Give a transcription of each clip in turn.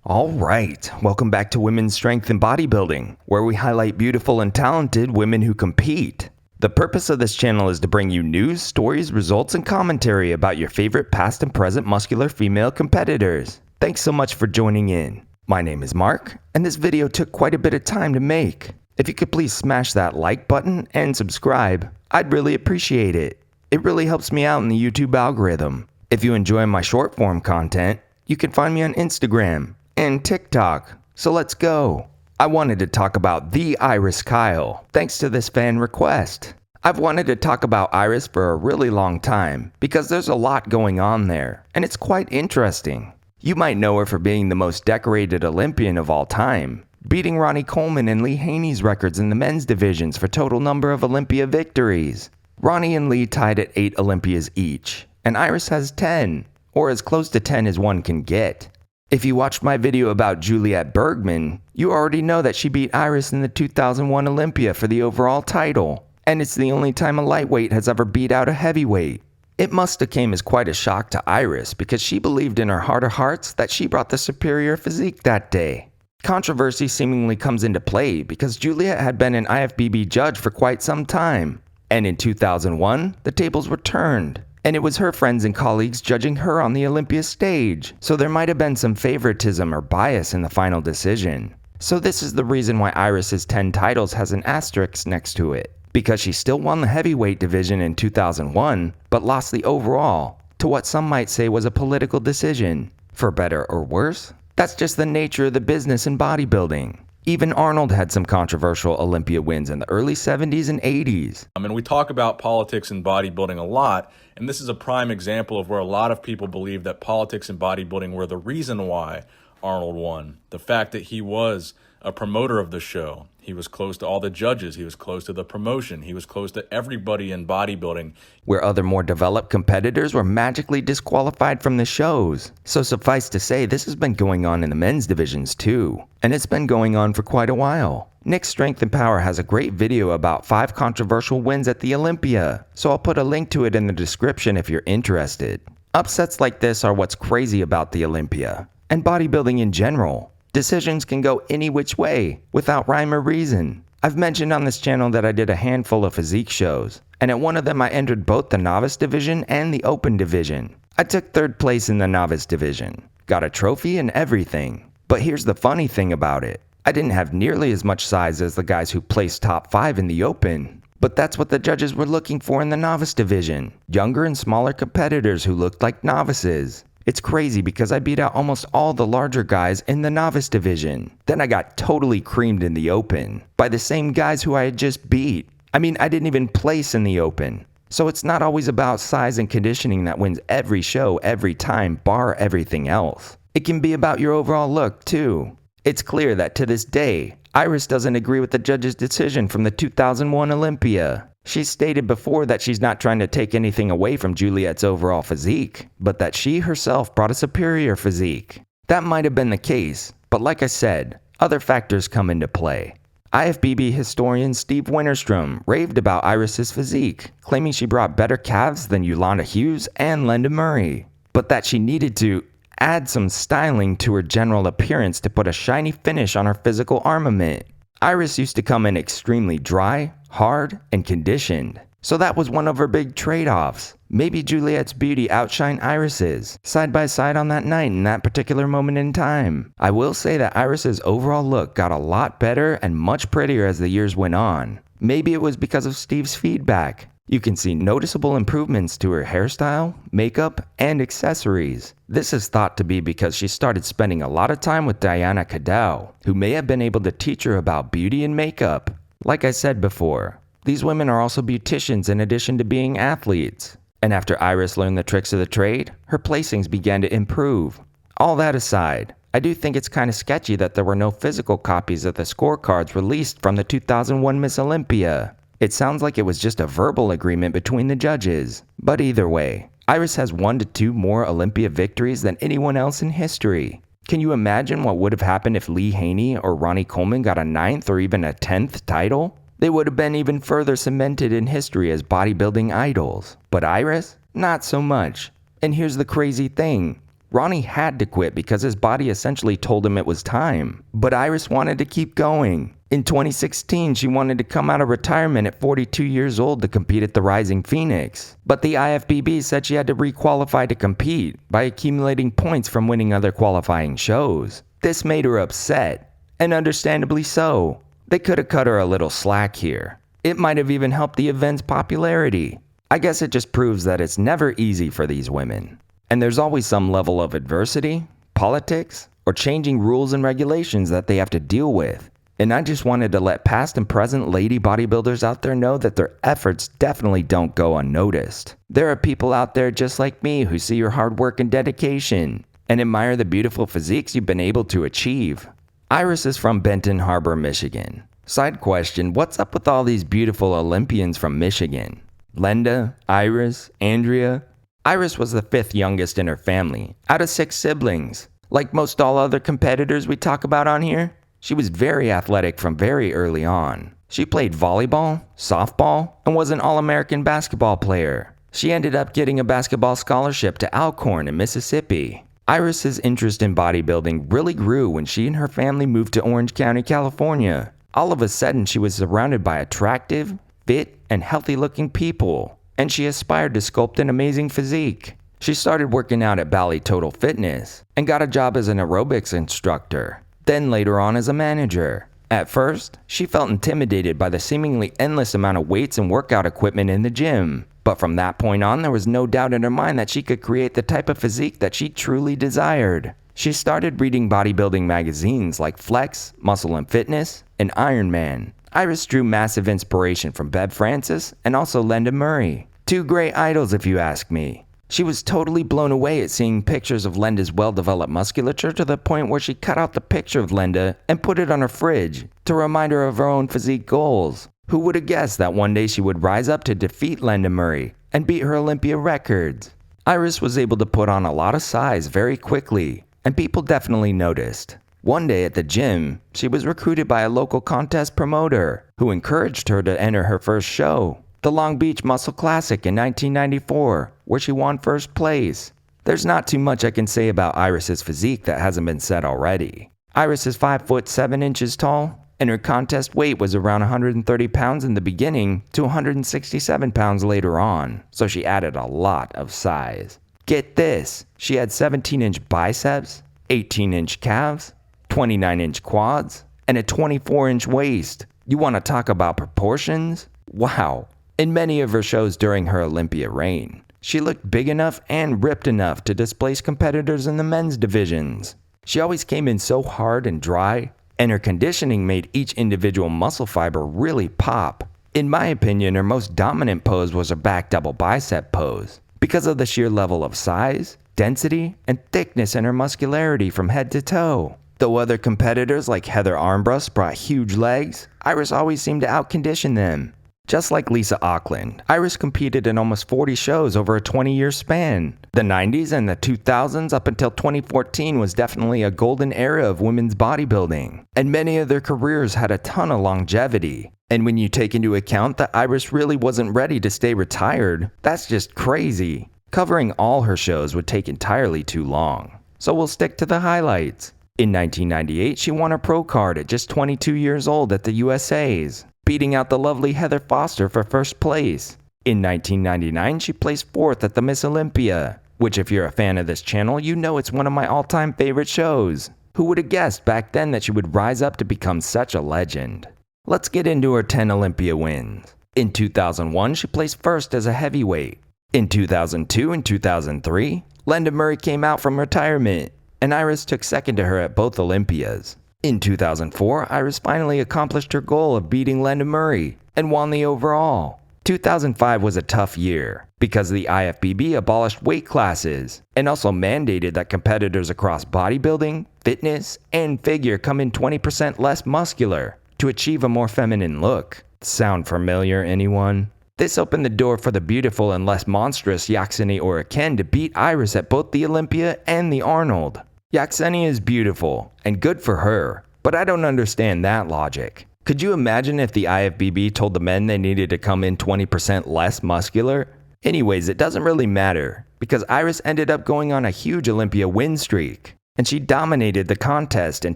All right, welcome back to Women's Strength and Bodybuilding, where we highlight beautiful and talented women who compete. The purpose of this channel is to bring you news, stories, results, and commentary about your favorite past and present muscular female competitors. Thanks so much for joining in. My name is Mark, and this video took quite a bit of time to make. If you could please smash that like button and subscribe, I'd really appreciate it. It really helps me out in the YouTube algorithm. If you enjoy my short form content, you can find me on Instagram and TikTok, so let's go. I wanted to talk about the Iris Kyle, thanks to this fan request. I've wanted to talk about Iris for a really long time because there's a lot going on there, and it's quite interesting. You might know her for being the most decorated Olympian of all time, beating Ronnie Coleman and Lee Haney's records in the men's divisions for total number of Olympia victories. Ronnie and Lee tied at 8 Olympias each, and Iris has 10, or as close to 10 as one can get. If you watched my video about Juliette Bergman, you already know that she beat Iris in the 2001 Olympia for the overall title, and it's the only time a lightweight has ever beat out a heavyweight. It must have came as quite a shock to Iris because she believed in her heart of hearts that she brought the superior physique that day. Controversy seemingly comes into play because Juliette had been an IFBB judge for quite some time, and in 2001, the tables were turned. And it was her friends and colleagues judging her on the Olympia stage, so there might have been some favoritism or bias in the final decision. So this is the reason why Iris's 10 titles has an asterisk next to it, because she still won the heavyweight division in 2001, but lost the overall, to what some might say was a political decision. For better or worse, that's just the nature of the business in bodybuilding. Even Arnold had some controversial Olympia wins in the early 70s and 80s. And we talk about politics in bodybuilding a lot, and this is a prime example of where a lot of people believe that politics in bodybuilding were the reason why Arnold won. The fact that he was a promoter of the show. He was close to all the judges. He was close to the promotion. He was close to everybody in bodybuilding. Where other more developed competitors were magically disqualified from the shows. So suffice to say, this has been going on in the men's divisions too. And it's been going on for quite a while. Nick's Strength and Power has a great video about 5 controversial wins at the Olympia, so I'll put a link to it in the description if you're interested. Upsets like this are what's crazy about the Olympia, and bodybuilding in general. Decisions can go any which way, without rhyme or reason. I've mentioned on this channel that I did a handful of physique shows, and at one of them I entered both the novice division and the open division. I took 3rd place in the novice division, got a trophy and everything. But here's the funny thing about it. I didn't have nearly as much size as the guys who placed top 5 in the open. But that's what the judges were looking for in the novice division. Younger and smaller competitors who looked like novices. It's crazy because I beat out almost all the larger guys in the novice division. Then I got totally creamed in the open by the same guys who I had just beat. I mean, I didn't even place in the open. So it's not always about size and conditioning that wins every show every time, bar everything else. It can be about your overall look too. It's clear that to this day, Iris doesn't agree with the judge's decision from the 2001 Olympia. She's stated before that she's not trying to take anything away from Juliette's overall physique, but that she herself brought a superior physique. That might have been the case, but like I said, other factors come into play. IFBB historian Steve Wennerstrom raved about Iris's physique, claiming she brought better calves than Yolanda Hughes and Lenda Murray, but that she needed to add some styling to her general appearance to put a shiny finish on her physical armament. Iris used to come in extremely dry, hard, and conditioned. So that was one of her big trade-offs. Maybe Juliette's beauty outshined Iris's, side by side on that night in that particular moment in time. I will say that Iris's overall look got a lot better and much prettier as the years went on. Maybe it was because of Steve's feedback. You can see noticeable improvements to her hairstyle, makeup, and accessories. This is thought to be because she started spending a lot of time with Dayana Cadeau, who may have been able to teach her about beauty and makeup. Like I said before, these women are also beauticians in addition to being athletes. And after Iris learned the tricks of the trade, her placings began to improve. All that aside, I do think it's kind of sketchy that there were no physical copies of the scorecards released from the 2001 Miss Olympia. It sounds like it was just a verbal agreement between the judges. But either way, Iris has 1 to 2 more Olympia victories than anyone else in history. Can you imagine what would have happened if Lee Haney or Ronnie Coleman got a 9th or even a 10th title? They would have been even further cemented in history as bodybuilding idols. But Iris? Not so much. And here's the crazy thing. Ronnie had to quit because his body essentially told him it was time. But Iris wanted to keep going. In 2016, she wanted to come out of retirement at 42 years old to compete at the Rising Phoenix. But the IFBB said she had to requalify to compete by accumulating points from winning other qualifying shows. This made her upset, and understandably so. They could have cut her a little slack here. It might have even helped the event's popularity. I guess it just proves that it's never easy for these women. And there's always some level of adversity, politics, or changing rules and regulations that they have to deal with. And I just wanted to let past and present lady bodybuilders out there know that their efforts definitely don't go unnoticed. There are people out there just like me who see your hard work and dedication and admire the beautiful physiques you've been able to achieve. Iris is from Benton Harbor, Michigan. Side question, what's up with all these beautiful Olympians from Michigan? Lenda, Iris, Andrea. Iris was the 5th youngest in her family, out of 6 siblings. Like most all other competitors we talk about on here, she was very athletic from very early on. She played volleyball, softball, and was an All-American basketball player. She ended up getting a basketball scholarship to Alcorn in Mississippi. Iris's interest in bodybuilding really grew when she and her family moved to Orange County, California. All of a sudden, she was surrounded by attractive, fit, and healthy-looking people, and she aspired to sculpt an amazing physique. She started working out at Bally Total Fitness and got a job as an aerobics instructor, then later on as a manager. At first, she felt intimidated by the seemingly endless amount of weights and workout equipment in the gym. But from that point on, there was no doubt in her mind that she could create the type of physique that she truly desired. She started reading bodybuilding magazines like Flex, Muscle and Fitness, and Iron Man. Iris drew massive inspiration from Bev Francis and also Lenda Murray. 2 great idols if you ask me. She was totally blown away at seeing pictures of Lenda's well-developed musculature to the point where she cut out the picture of Lenda and put it on her fridge to remind her of her own physique goals. Who would have guessed that one day she would rise up to defeat Lenda Murray and beat her Olympia records? Iris was able to put on a lot of size very quickly, and people definitely noticed. One day at the gym, she was recruited by a local contest promoter who encouraged her to enter her first show, the Long Beach Muscle Classic in 1994, where she won first place. There's not too much I can say about Iris's physique that hasn't been said already. Iris is 5 foot 7 inches tall, and her contest weight was around 130 pounds in the beginning to 167 pounds later on, so she added a lot of size. Get this, she had 17-inch biceps, 18-inch calves, 29-inch quads, and a 24-inch waist. You want to talk about proportions? Wow. In many of her shows during her Olympia reign, she looked big enough and ripped enough to displace competitors in the men's divisions. She always came in so hard and dry, and her conditioning made each individual muscle fiber really pop. In my opinion, her most dominant pose was her back double bicep pose, because of the sheer level of size, density, and thickness in her muscularity from head to toe. Though other competitors like Heather Armbrust brought huge legs, Iris always seemed to outcondition them. Just like Lisa Auckland, Iris competed in almost 40 shows over a 20-year span. The 90s and the 2000s up until 2014 was definitely a golden era of women's bodybuilding, and many of their careers had a ton of longevity. And when you take into account that Iris really wasn't ready to stay retired, that's just crazy. Covering all her shows would take entirely too long, so we'll stick to the highlights. In 1998, she won a pro card at just 22 years old at the USA's, beating out the lovely Heather Foster for first place. In 1999, she placed 4th at the Miss Olympia, which if you're a fan of this channel, you know it's one of my all-time favorite shows. Who would have guessed back then that she would rise up to become such a legend? Let's get into her 10 Olympia wins. In 2001, she placed 1st as a heavyweight. In 2002 and 2003, Lenda Murray came out from retirement, and Iris took 2nd to her at both Olympias. In 2004, Iris finally accomplished her goal of beating Lenda Murray and won the overall. 2005 was a tough year because the IFBB abolished weight classes and also mandated that competitors across bodybuilding, fitness, and figure come in 20% less muscular to achieve a more feminine look. Sound familiar, anyone? This opened the door for the beautiful and less monstrous Yaxeni Oroken to beat Iris at both the Olympia and the Arnold. Yaxeni is beautiful, and good for her, but I don't understand that logic. Could you imagine if the IFBB told the men they needed to come in 20% less muscular? Anyways, it doesn't really matter. because Iris ended up going on a huge Olympia win streak, and she dominated the contest in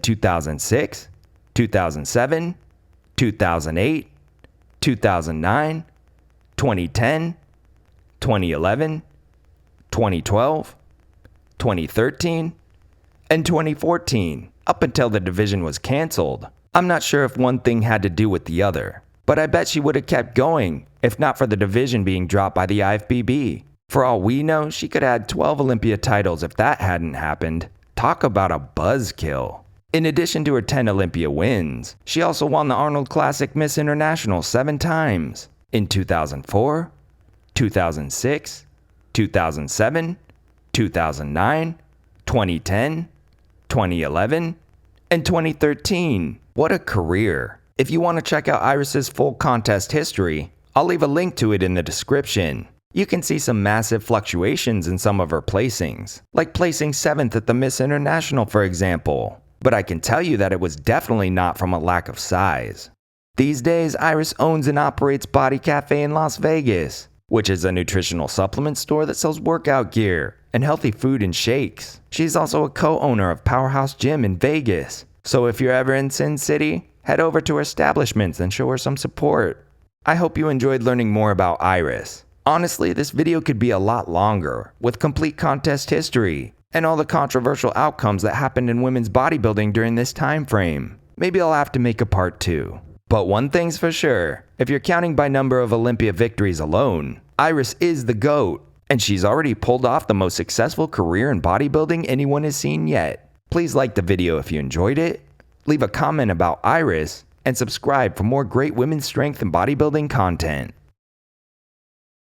2006, 2007, 2008, 2009, 2010, 2011, 2012, 2013, and 2014, up until the division was canceled. I'm not sure if one thing had to do with the other, but I bet she would have kept going if not for the division being dropped by the IFBB. For all we know, she could add 12 Olympia titles if that hadn't happened. Talk about a buzzkill. In addition to her 10 Olympia wins, she also won the Arnold Classic Miss International 7 times, in 2004, 2006, 2007, 2009, 2010, 2011, and 2013. What a career. If you want to check out Iris's full contest history, I'll leave a link to it in the description. You can see some massive fluctuations in some of her placings, like placing 7th at the Miss International for example. But I can tell you that it was definitely not from a lack of size. These days, Iris owns and operates Body Cafe in Las Vegas, which is a nutritional supplement store that sells workout gear and healthy food and shakes. She's also a co-owner of Powerhouse Gym in Vegas, so if you're ever in Sin City, head over to her establishments and show her some support. I hope you enjoyed learning more about Iris. Honestly, this video could be a lot longer, with complete contest history, and all the controversial outcomes that happened in women's bodybuilding during this time frame. Maybe I'll have to make a part 2. But one thing's for sure, if you're counting by number of Olympia victories alone, Iris is the GOAT, and she's already pulled off the most successful career in bodybuilding anyone has seen yet. Please like the video if you enjoyed it, leave a comment about Iris, and subscribe for more great women's strength and bodybuilding content.